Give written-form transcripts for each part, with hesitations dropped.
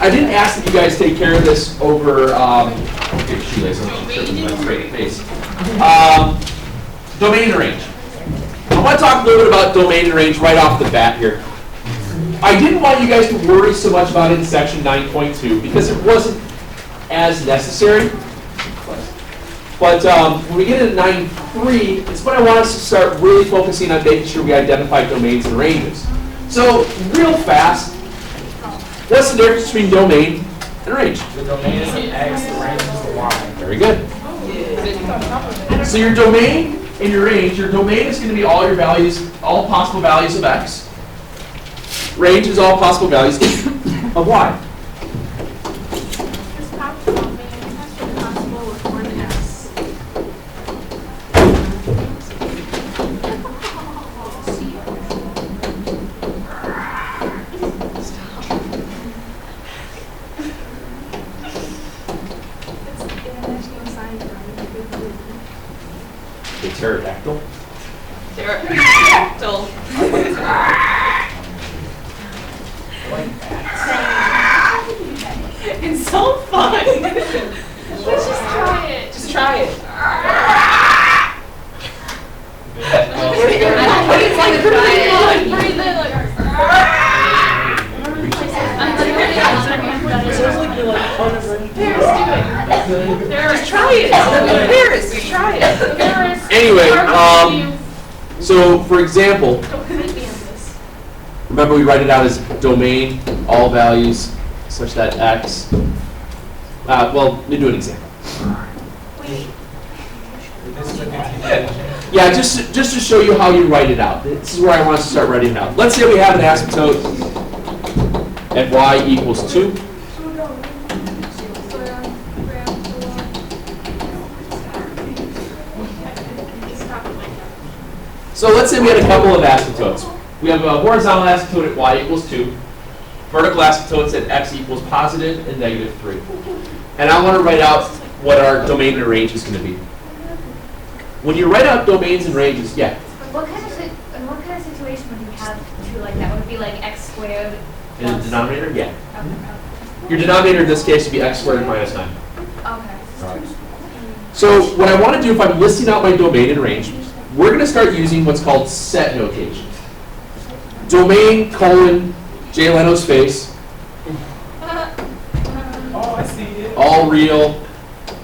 I didn't ask that you guys take care of this over, get your shoelace, I'm sure it's my great face. Domain and range. I want to talk a little bit about domain and range right off the bat here. I didn't want you guys to worry so much about it in section 9.2 because it wasn't as necessary. But when we get into 9.3, it's when I want us to start really focusing on making sure we identify domains and ranges. So, real fast, what's the difference between domain and range? The domain is the X, the range is the Y. Very good. So your domain and your range, your domain is going to be all your values, all possible values of X. Range is all possible values of Y. Pterodactyl. Pterodactyl. It's so fun. Let's just try it. Just try it. It's like a try it. Breathe in like. Just try it. Paris, try it. Anyway, so for example, remember we write it out as domain, all values, such that X. Well, let me do an example. Yeah, just to show you how you write it out. This is where I want us to start writing it out. Let's say we have an asymptote at y equals 2. So let's say we had a couple of asymptotes. We have a horizontal asymptote at y equals 2, vertical asymptotes at x equals positive and negative 3. And I want to write out what our domain and range is going to be. When you write out domains and ranges, yeah? In what kind of situation would you have two like that? Would it be like x squared? In the denominator? Yeah. Okay. Your denominator in this case would be x squared minus 9. Okay. So what I want to do if I'm listing out my domain and range, we're going to start using what's called set notation. Domain, colon, Jay Leno's face. Oh, I see it. All real,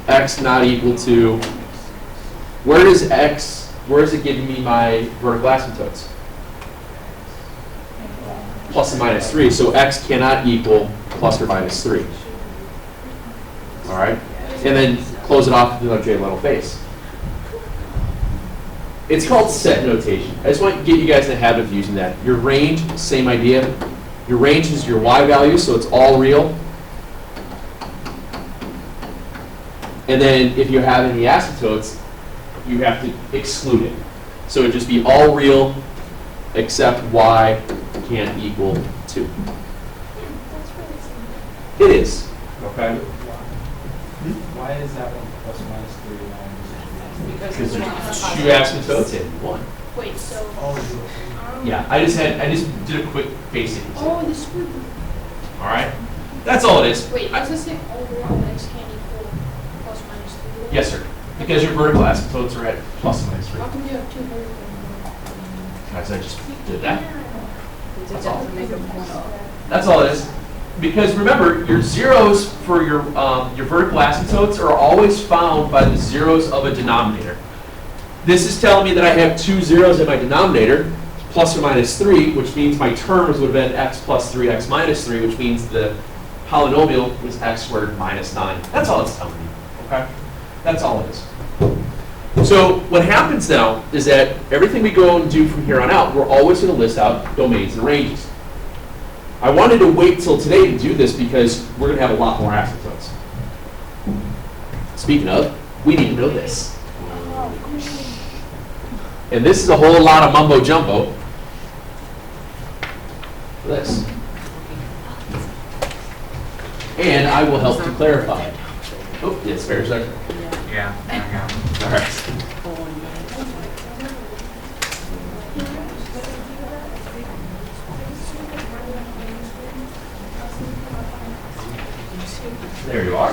x not equal to. Where is it giving me my vertical asymptotes? Plus and minus 3. So x cannot equal plus or minus 3. All right? And then close it off with our Jay Leno face. It's called set notation. I just want to get you guys in the habit of using that. Your range, same idea. Your range is your y value, so it's all real. And then if you have any asymptotes, you have to exclude it. So it would just be all real except y can't equal 2. It is. Okay? Why is that one plus minus 3 and Because there's 2 asymptotes and 1. Wait, so. Yeah, I just did a quick basic example. Oh, this would. All right? That's all it is. Wait, does this say overall x can't equal plus minus 3? Yes, sir. Because your vertical asymptotes are at plus and minus 3. How come you have two vertical? Guys, I just did that. That's all. That's all it is. Because remember, your zeros for your vertical asymptotes are always found by the zeros of a denominator. This is telling me that I have 2 zeros in my denominator, plus or minus 3, which means my terms would have been x plus 3, x minus 3, which means the polynomial was x squared minus 9. That's all it's telling me. Okay? That's all it is. So what happens now is that everything we go and do from here on out, we're always going to list out domains and ranges. I wanted to wait till today to do this because we're going to have a lot more asymptotes. Speaking of, we need to know this. And this is a whole lot of mumbo jumbo. This. And I will help to clarify. Oh, yes, spare a second. Yeah. All right. There you are.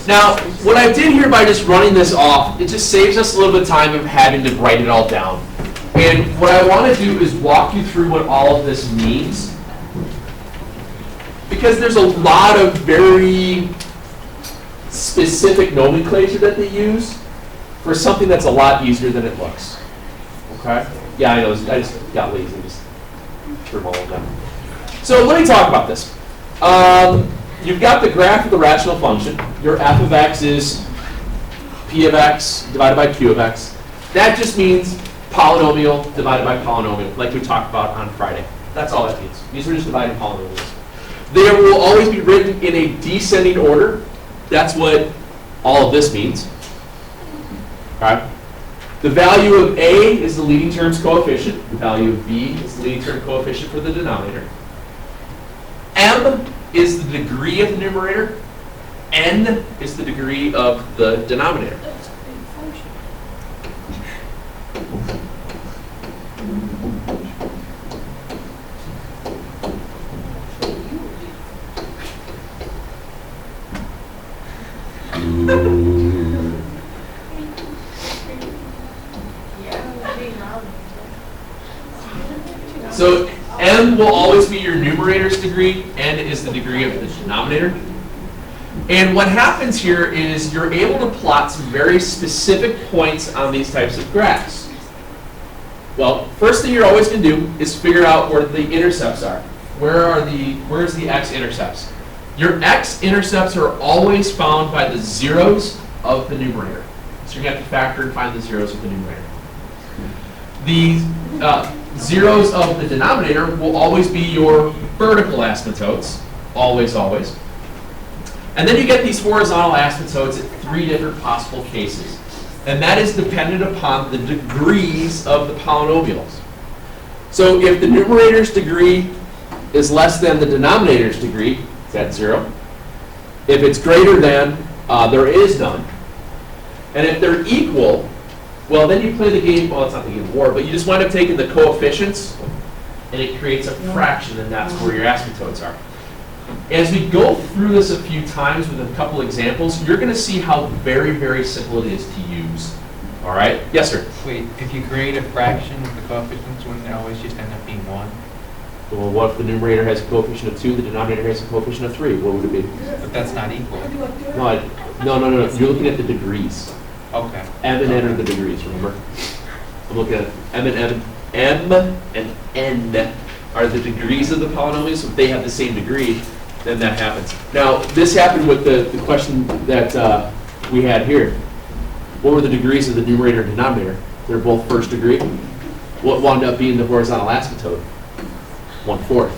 Now, what I did here by just running this off, it just saves us a little bit of time of having to write it all down. And what I want to do is walk you through what all of this means. Because there's a lot of very specific nomenclature that they use for something that's a lot easier than it looks. Okay? Yeah, I know. I just got lazy. Just trim all of them. So let me talk about this. You've got the graph of the rational function. Your f of x is p of x divided by q of x. That just means polynomial divided by polynomial, like we talked about on Friday. That's all that means. These are just dividing polynomials. They will always be written in a descending order. That's what all of this means. Okay? The value of a is the leading term's coefficient. The value of b is the leading term coefficient for the denominator. M is the degree of the numerator. N is the degree of the denominator. So M will always be your numerator's degree, N is the degree of the denominator. And what happens here is you're able to plot some very specific points on these types of graphs. Well, first thing you're always going to do is figure out where the intercepts are. Where's the x-intercepts? Your x-intercepts are always found by the zeros of the numerator. So you're going to have to factor and find the zeros of the numerator. The zeros of the denominator will always be your vertical asymptotes, always, always. And then you get these horizontal asymptotes at three different possible cases. And that is dependent upon the degrees of the polynomials. So if the numerator's degree is less than the denominator's degree, that's 0. If it's greater than, there is none. And if they're equal, well, then you play the game, well, it's not the game of war, but you just wind up taking the coefficients, and it creates a fraction, and that's where your asymptotes are. As we go through this a few times with a couple examples, you're going to see how very, very simple it is to use. All right? Yes, sir? Wait, if you create a fraction with the coefficients, wouldn't it always just end up being 1? Well, what if the numerator has a coefficient of 2, the denominator has a coefficient of 3? What would it be? But that's not equal. No. You're looking at the degrees. Okay. M and N are the degrees, remember? I'm looking at M and N are the degrees of the polynomials. So if they have the same degree, then that happens. Now, this happened with the question that we had here. What were the degrees of the numerator and denominator? They're both first degree. What wound up being the horizontal asymptote? 1/4.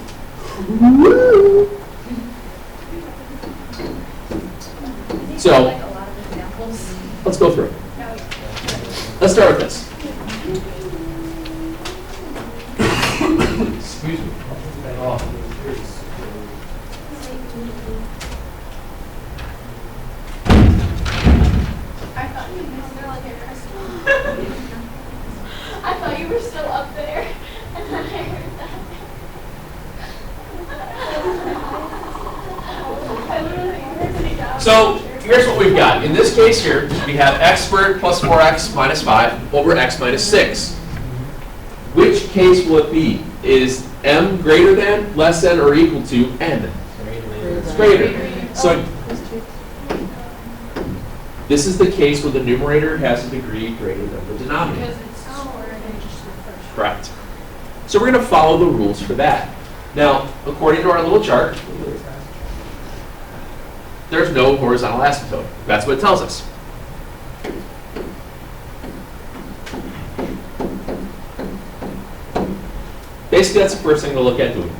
So, like a lot of examples. let's go through it. Let's start with this. Excuse me. I thought you were still like a crystal. I thought you were still up there, and then I heard that. So here's what we've got. In this case here, we have x squared plus 4x minus 5 over x minus 6. Which case will it be? Is m greater than, less than, or equal to n? It's greater. So this is the case where the numerator has a degree greater than the denominator. Correct. So we're going to follow the rules for that. Now, according to our little chart, there's no horizontal asymptote. That's what it tells us. Basically, that's the first thing to look at doing.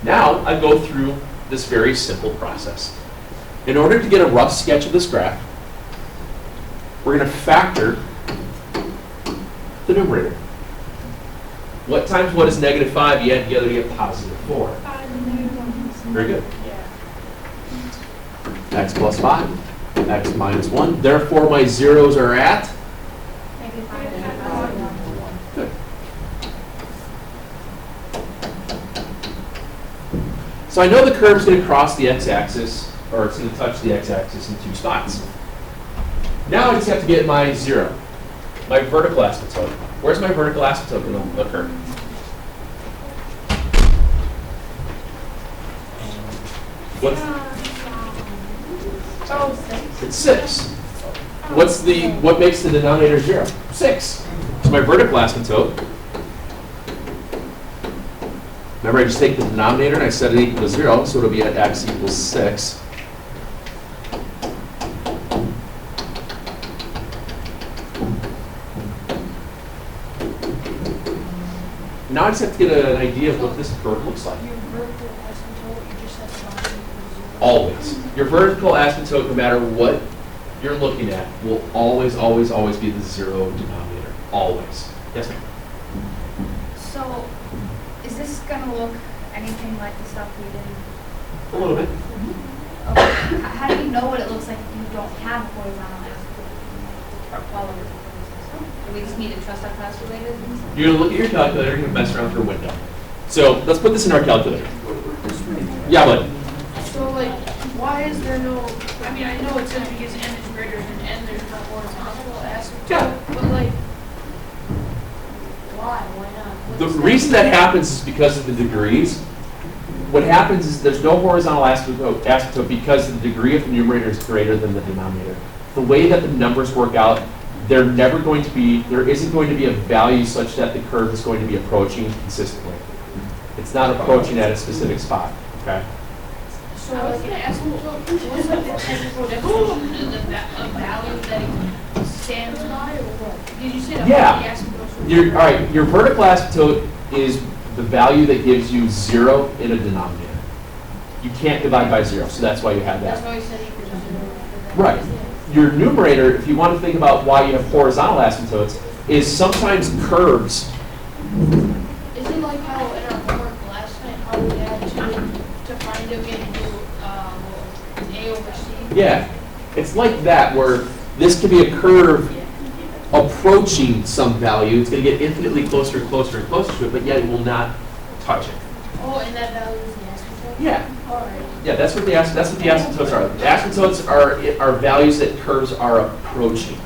Now, I go through this very simple process. In order to get a rough sketch of this graph, we're going to factor the numerator. What times what is -5? You add together to get +4. Very good. X plus 5, x minus 1. Therefore, my zeros are at? Good. So I know the curve is going to cross the x-axis, or it's going to touch the x-axis in 2 spots. Now I just have to get my 0, my vertical asymptote. Where's my vertical asymptote going to occur? What's it's 6. What makes the denominator 0? 6. So my vertical asymptote. Remember, I just take the denominator and I set it equal to 0, so it'll be at x equals 6. Now I just have to get an idea of what this curve looks like. Your vertical asymptote, you just set the bottom equal to 0. Always. Your vertical asymptote, no matter what you're looking at, will always, always, always be the 0 denominator. Always. Yes, ma'am? So, is this going to look anything like the stuff we did? A little bit. Okay. How do you know what it looks like if you don't have horizontal asymptote or quality? Do we just need to trust our class related? You're going to look at your calculator, you're going to mess around with your window. So let's put this in our calculator. Yeah, but So like, why is there no, I mean, I know it says because n is greater than n, there's no horizontal asymptote. Yeah. But like, why not? the reason that happens is because of the degrees. What happens is there's no horizontal asymptote because the degree of the numerator is greater than the denominator. The way that the numbers work out, there isn't going to be a value such that the curve is going to be approaching consistently. It's not approaching at a specific spot, okay? So like an asymptote, what's like the technical definition of a value that it stands by, or what? Did you say the Yeah. asymptote? All right, your vertical asymptote is the value that gives you 0 in a denominator. You can't divide by 0, so that's why you have That's that. why you said equal to 0. Right. Your numerator, if you want to think about why you have horizontal asymptotes, is sometimes curves. Is it like how in our homework last night, how we had to find it, we had to do A over C? Yeah, it's like that, where this could be a curve approaching some value. It's going to get infinitely closer and closer and closer to it, but yet it will not touch it. Oh, and that value is the asymptote? Yeah. All right. Yeah, that's what the asymptotes are. The asymptotes are values that curves are approaching.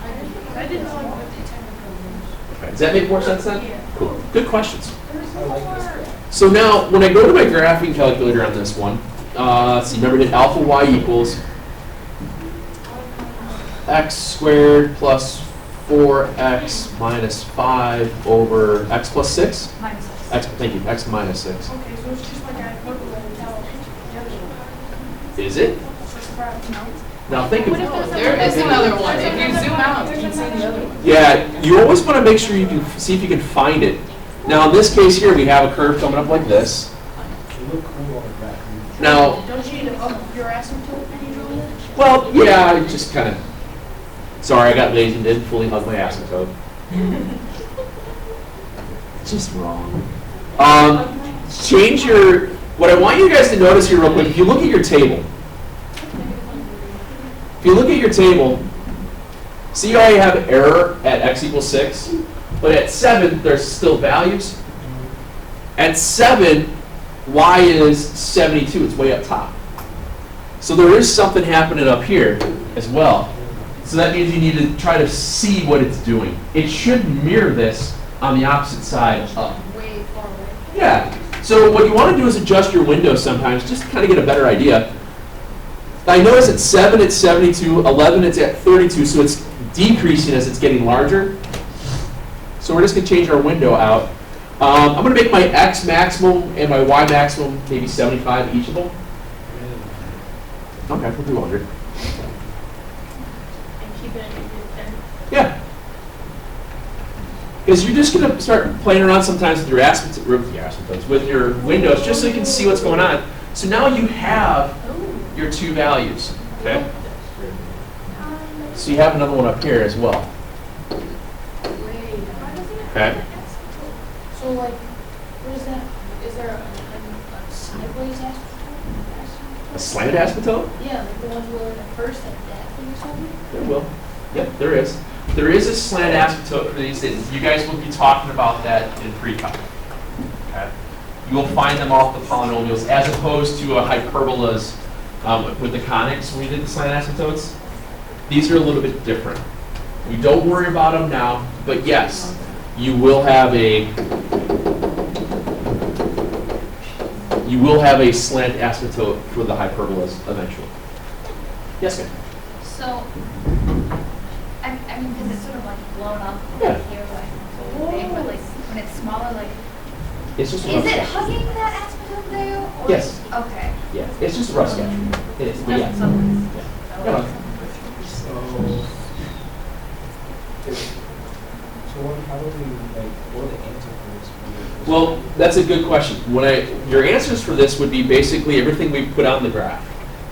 I didn't know what the technical was. Okay. Does that make more sense then? Yeah. Cool. Good questions. So now, when I go to my graphing calculator on this one, let's see, remember that alpha y equals x squared plus 4x minus 5 over x plus 6? Minus 6. X, thank you, x minus 6. Okay, so it's just like I hyperbolate Is it? Now think of There is another one. If you zoom out, you can see the other one. Yeah, you always want to make sure you can see if you can find it. Now in this case here, we have a curve coming up like this. Now, Don't you need to up your asymptote usually? well, yeah, I just kind of, sorry, I got lazy and didn't fully hug my asymptote. Just wrong. Change your, what I want you guys to notice here real quick, if you look at your table, see how you have error at x equals 6? But at 7, there's still values. At 7, y is 72. It's way up top. So there is something happening up here as well. So that means you need to try to see what it's doing. It should mirror this on the opposite side up. Way far away. Yeah. So what you want to do is adjust your window sometimes, just to kind of get a better idea. I notice at 7 it's 72, 11 it's at 32, so it's decreasing as it's getting larger. So we're just going to change our window out. I'm going to make my x maximum and my y maximum maybe 75 each of them. Okay, we'll do 100. And keep it at 10. Yeah. Because you're just going to start playing around sometimes with your asymptotes, with your windows, just so you can see what's going on. So now you have your two values, okay? So you have another one up here as well, okay? So like, what is that? Is there a sideways asymptote? A slanted asymptote? Yeah, like the ones where at first like that thing or something? There will. Yep, there is. There is a slant asymptote for these things. You guys will be talking about that in pre-calc. Okay. you will find them off the polynomials, as opposed to a hyperbolas with the conics when we did the slant asymptotes. These are a little bit different. We don't worry about them now, but yes, you will have a slant asymptote for the hyperbolas eventually. Yes, ma'am. So, I mean, because it's sort of like blown up Yeah. here, like, big, but like, when it's smaller, like, It's just a is rough it sketch. hugging that asymptote there? Or Yes. Okay. Yeah, it's just a rough sketch. It is, but yeah. So- Yeah. So how do we, like, what are the answer for this? Well, that's a good question. Your answers for this would be basically everything we've put on the graph.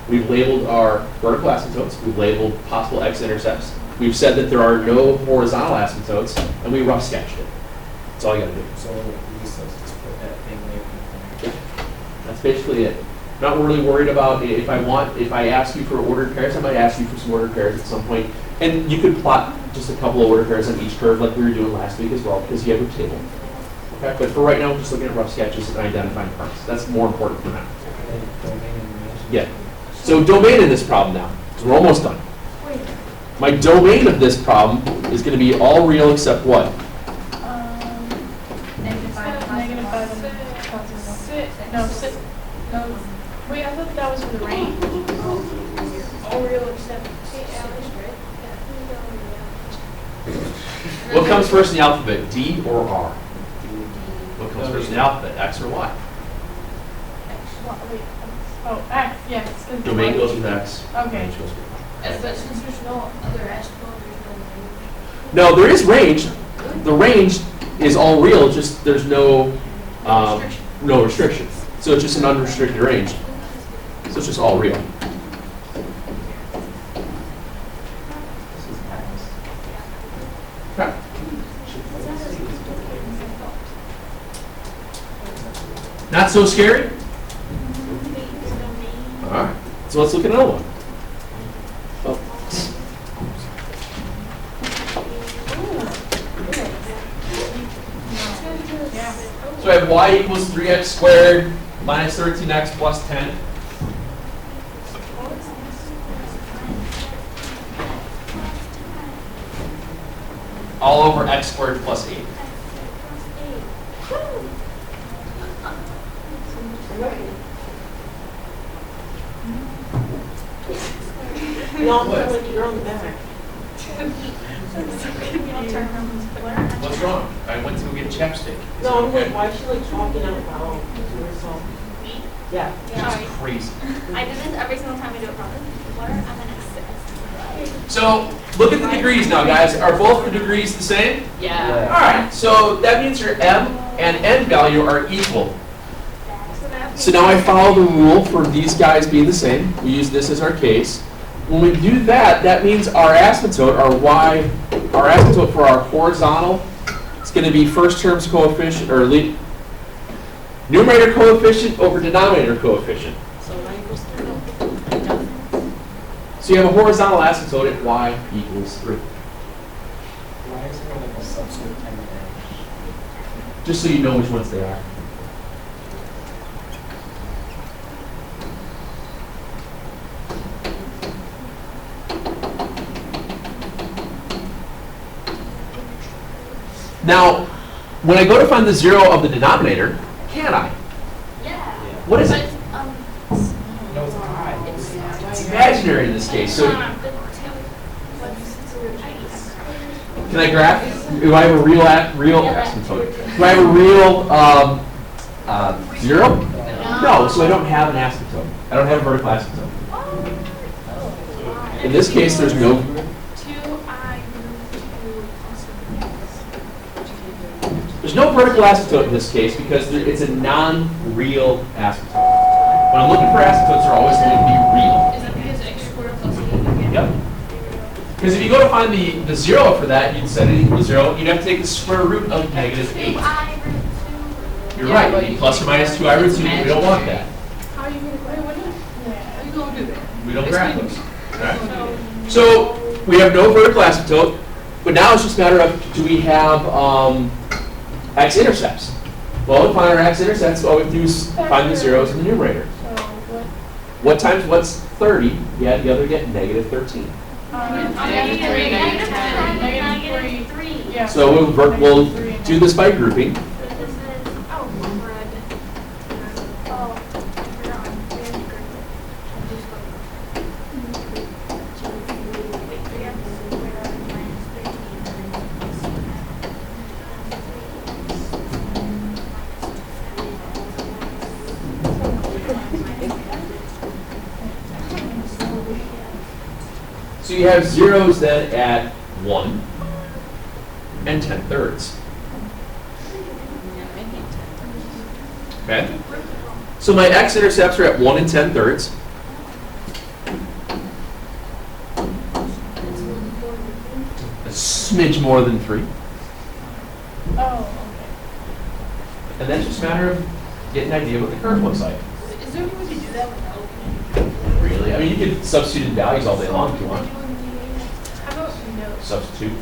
We've labeled our vertical asymptotes, we've labeled possible x-intercepts, we've said that there are no horizontal asymptotes, and we rough sketched it. That's all you gotta do. So we just put that thing there. Yeah. That's basically it. Not really worried about if I ask you for ordered pairs, I might ask you for some ordered pairs at some point. And you could plot just a couple of ordered pairs on each curve like we were doing last week as well, because you have a table. Okay, but for right now, we're just looking at rough sketches and identifying parts. That's more important for now. And then domain and range. Yeah. So domain in this problem now, because we're almost done. My domain of this problem is going to be all real except what? Negative 5, Negative 5 positive and six. No. Wait, I thought that was for the range. All real except. What comes first in the alphabet, D or R? What comes first in the alphabet, X or Y? Oh, X, yes. Domain goes with X. Okay. Range goes with Y. But since there's no other asymptote, there's No, there is range. The range is all real, just there's no no restriction. So it's just an unrestricted range. So it's just all real. Okay. Not so scary? All right. So let's look at another one. Oh. So I have y equals 3x squared minus 13x plus 10. All over x squared plus 8. You're on the back. What's wrong? I went to go get chapstick. Is No, it I'm like, okay? why is she like talking out loud to herself? Me? Yeah. That's crazy. I do this every single time I do a problem. What are, I'm gonna sit. So look at the degrees now, guys. Are both the degrees the same? Yeah. All right. So that means your m and n value are equal. So now I follow the rule for these guys being the same. We use this as our case. When we do that, that means our asymptote, our asymptote for our horizontal, it's going to be first term's coefficient, or numerator coefficient over denominator coefficient. So y equals 3. So you have a horizontal asymptote at y equals 3. Why is there like a subscript 10 range? Just so you know which ones they are. Now, when I go to find the zero of the denominator, can I? Yeah. What is it? No, it's high. It's imaginary in this case. So can I graph? Do I have a real asymptote? Do I have a real zero? No, so I don't have an asymptote. I don't have a vertical asymptote. In this case, there's no. There's no vertical asymptote in this case because it's a non-real asymptote. When I'm looking for asymptotes, they're always going to be real. Is that because x squared plus 8? Yep. Because if you go to find the zero for that, you'd set it equal to 0. You'd have to take the square root of negative 8. You're Yeah, right. but It'd be plus or minus 2i root 2. We don't want that. How are you going to, how are you going to do that? We don't graph those. Okay. So we have no vertical asymptote, but now it's just a matter of do we have x-intercepts? Well, to find our x-intercepts, all we do is find the zeros in the numerator. So what? What times what's 30? You add together to get negative 13. Negative three. Yeah. So we'll do this by grouping. Oh, red. Oh, I forgot. So you have zeros then at 1 and 10/3. Okay? So my x-intercepts are at 1 and 10/3. A smidge more than 3. Oh, And then it's just a matter of getting an idea what the curve looks like. okay. Is there any way to do that without? Really? I mean, you can substitute in values all day long if you want. How about no? Substitute.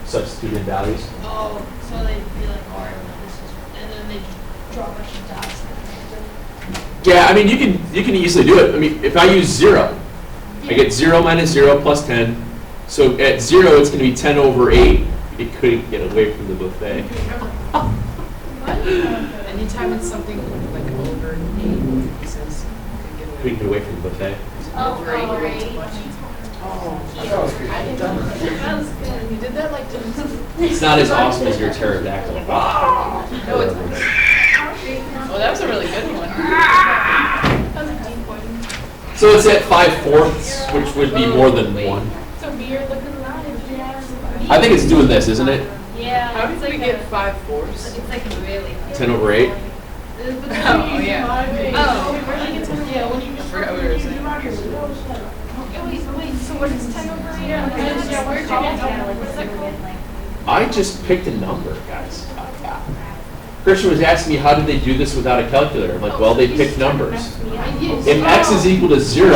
Substitute in values. Oh, so they'd be like, all right, well, this is, and then they draw a bunch of dots. Yeah, I mean, you can easily do it. I mean, if I use 0, I get 0 minus 0 plus 10. So at 0, it's going to be 10 over 8. You couldn't get away from the buffet. Anytime it's something like over 8, it says Couldn't get away from the buffet. Oh, great. Oh, That was good. You did that like It's not as awesome as your pterodactyl. no, it's oh, that was a really good one. So it's at 5/4, which would be more than 1. So weird looking line. I think it's doing this, isn't it? Yeah. How did it's we like get a- 5/4? It's like really. 10 over 8. Oh, yeah. Yeah, when you I forgot what we were saying. wait, so what is 10 over 8? Yeah, where'd you get that? What's that called? I just picked a number, guys. Christian was asking me how did they do this without a calculator. I'm like, well, they picked numbers. If x is equal to 0,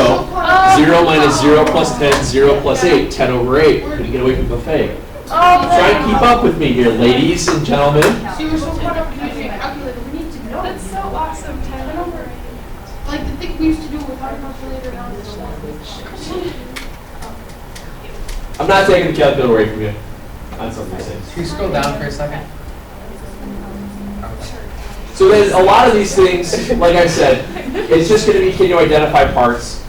0 minus 0 plus 10, 0 plus 8, 10 over 8. Couldn't get away from the buffet. Try and keep up with me here, ladies and gentlemen. So you were so caught up using a calculator. We need to know. That's so awesome. 10 over 8. Like the thing we used to do with our calculator now. I'm not taking the calculator away from you on some of these things. Can you scroll down for a second? So then a lot of these things, like I said, it's just going to be, can you identify parts?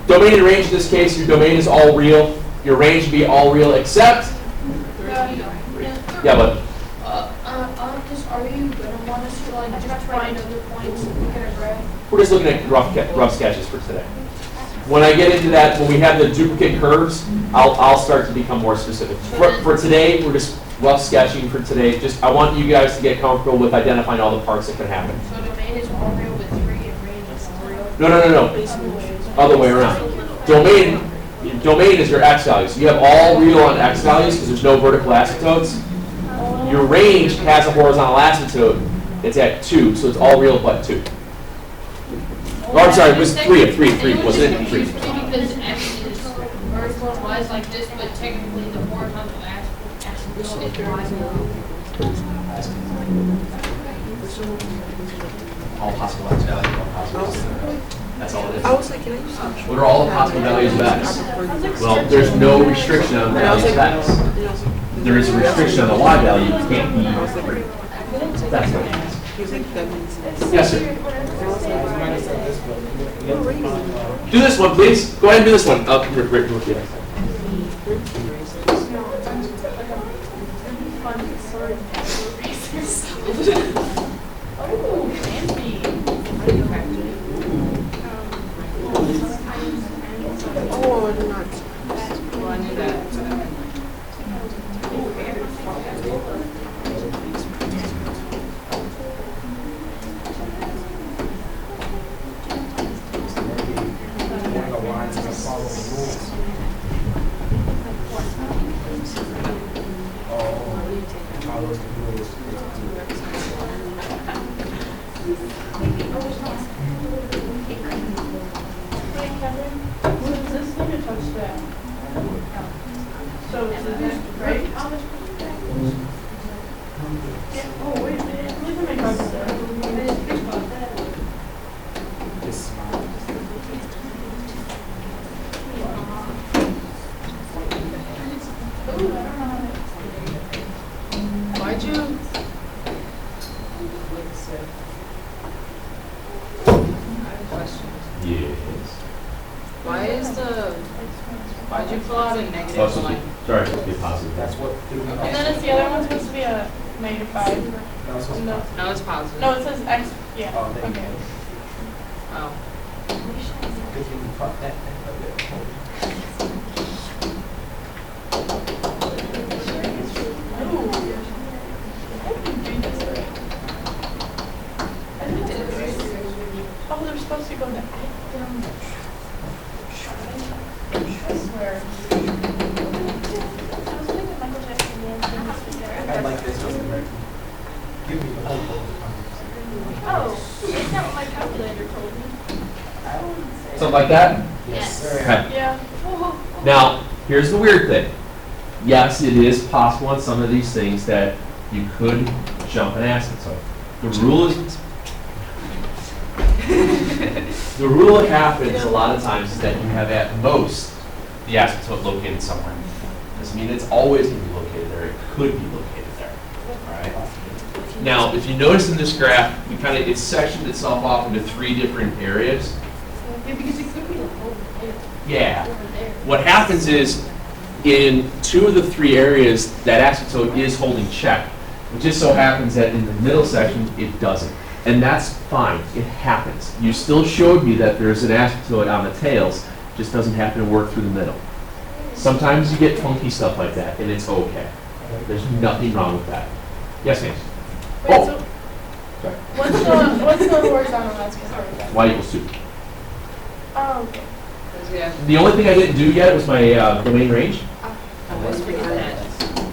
Domain and range in this case, your domain is all real. Your range would be all real except, yeah, but Just are you gonna want us to like just find other points and look at a graph? we're just looking at rough sketches for today. When I get into that, when we have the duplicate curves, I'll start to become more specific. For today, we're just rough sketching for today. Just I want you guys to get comfortable with identifying all the parts that can happen. So domain is all real with 3 and range is all real. No. Other way around. Domain is your x values. You have all real on x values because there's no vertical asymptotes. Your range has a horizontal asymptote. It's at 2, so it's all real but 2. Oh, I'm sorry, it was 3, wasn't it? 3. Because x is vertical wise like this, but technically the horizontal axis is All possible x values, all possible. That's all it is. I was like, can I use some? What are all the possible values of x? Well, there's no restriction on the values of x. There is a restriction on the y value. It can't be 3. That's what it means. He's like, that means Yes, sir. Minus of this one. We have to find out. Do this one, please. Go ahead and do this one. Rick, yeah. oh, I did not. Well, I knew that. One of the lines that follow the rules. Oh, follows the rules. Is this thing a touchdown? So is this right? Oh, wait a minute. Look at my calculator. Just smile. Why'd you? I have a question. Yes. Why'd you pull out a Oh, negative so one? sorry, it's be positive. That's what. And then it's the other one's supposed to be a -5. No, it's supposed to No. No, it's positive. No, it says X. Yeah. Oh, there you Okay. Oh. Good thing you caught that. Ooh. I didn't do this right. I didn't do this. Oh, they're supposed to go to academic. I swear. I was thinking Michael Jackson I like this one. Give me the whole. Oh, that's not what my calculator told me. Something like that? Yes, sir. Okay. Yeah. Now, here's the weird thing. Yes, it is possible on some of these things that you could jump an asymptote. The rule is, the rule that happens a lot of times is that you have at most the asymptote located somewhere. Doesn't mean it's always going to be located there. It could be located there. All right. Now, if you notice in this graph, it's sectioned itself off into 3 different areas. Yeah, because it could be like over there. Yeah. Over there. What happens is, in 2 of the 3 areas, that asymptote is holding check. It just so happens that in the middle section, it doesn't. And that's fine. It happens. You still showed me that there's an asymptote on the tails, just doesn't happen to work through the middle. Sometimes you get funky stuff like that, and it's okay. There's nothing wrong with that. Yes, ma'am? Wait, Oh. so Sorry. what's the horizontal aspect of that? Y equals 2. Oh, okay. Yeah. The only thing I didn't do yet was my domain range. I always forget that.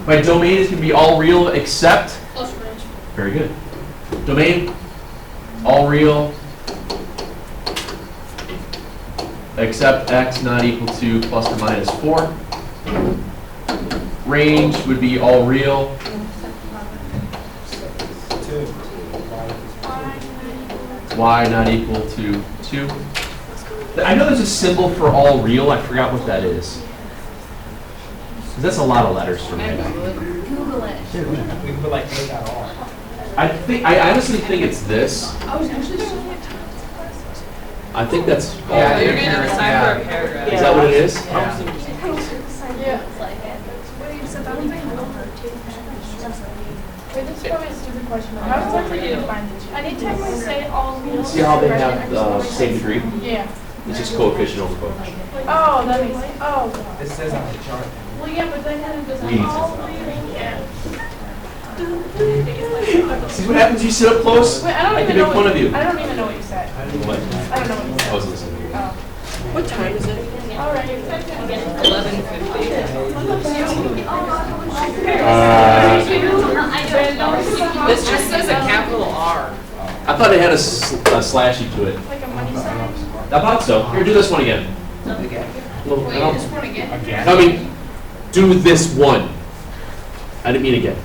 My domain is going to be all real except, Close range. very good. Domain, all real, except x not equal to plus or minus 4. Range would be all real, 2. y not equal to 2. I know there's a symbol for all real, I forgot what that is. 'Cause that's a lot of letters for me. Google it. We can put like A.R. I honestly think it's this. I was actually so I think that's all. Yeah, you're real. gonna decide for a paragraph. Is that what it is? Yeah. Wait, this is probably a stupid question. How exactly do you find the two? Anytime I say all real. See how they have same degree? Yeah. It's just coefficient over coefficient. Oh, that makes sense. Oh. It says on the chart. Well, yeah, but then it doesn't. We need all to- real. Yeah. See what happens? You sit up close. Wait, I don't I even can know make fun what of you. I don't even know what you said. What? I don't know what you I said. was listening. Oh. What time is it? All right. 11:50. This just says a capital R. I thought it had a slashy to it. Like a money sign. I thought so. Here, do this one again. Little- I don't- one again. Again? I mean, do this one. I didn't mean again.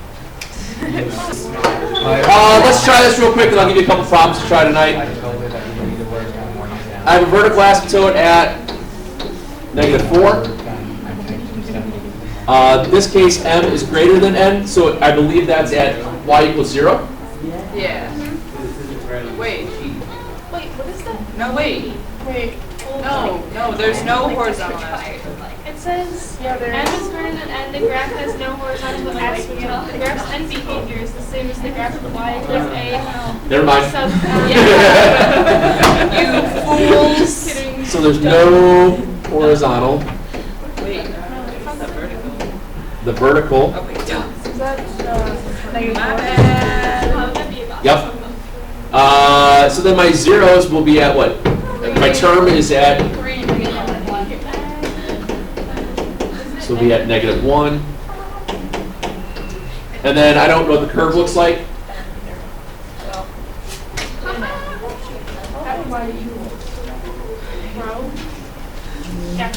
Let's try this real quick, and I'll give you a couple problems to try tonight. I told her that you need to work on one down. I have a vertical asymptote at -4. This case, m is greater than n, so I believe that's at y equals 0. Yeah. Wait. Wait, what is that? No, wait. Wait. No, there's no horizontal aspect. It says Yeah, there n is. is greater than n. The graph has no horizontal asymptote. The graph's n behavior is the same as the graph of y equals a. Never mind. Sub You fools. Kidding. So there's no horizontal. Wait, the vertical. The vertical. Oh, wait, duh. Is that negative My 4? bad. How would that be about? Yep. So then my zeros will be at what? My term is at, so it'll be at -1. And then I don't know what the curve looks like. Why you bro? Yeah.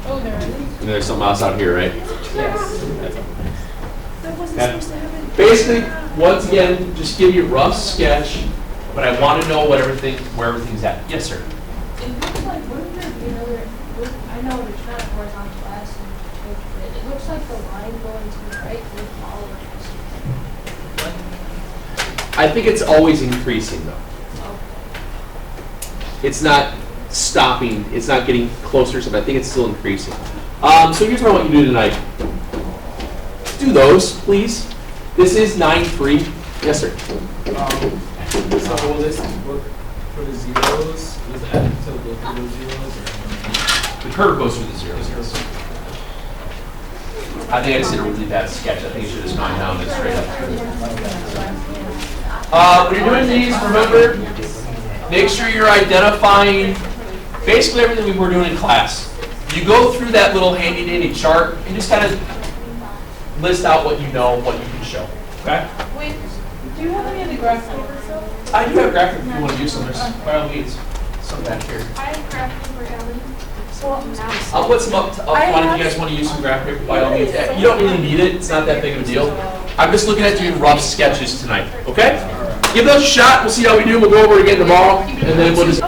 Oh, there it is. And there's something else out here, right? Yes. Okay. Basically, once again, just give you a rough sketch, but I want to know where everything's at. Yes, sir. It looks like, wouldn't there be another, I know it's not a horizontal S, but it looks like the line going to the right would follow the S. I think it's always increasing, though. It's not stopping. It's not getting closer. So I think it's still increasing. So here's what I want you to do tonight. Do those, please. This is 9-3. Yes, sir. So will this work for the zeros? Does it add to go through the zeros? The curve goes through the zeros. I think I just did a really bad sketch. I think it should have just gone down and straight up. When you're doing these, remember, make sure you're identifying basically everything we were doing in class. You go through that little handy-dandy chart and just kind of list out what you know, what you can show. Okay? Wait, do you have any of the graph papers though? I do have graphic if you want to use some. There's by all means some back here. I have graph paper, Ellen. I'll put some up front if you guys want to use some graph paper by all means. You don't really need it. It's not that big of a deal. I'm just looking at doing rough sketches tonight. Okay? Give those a shot. We'll see how we do. We'll go over it again tomorrow, and then we'll just.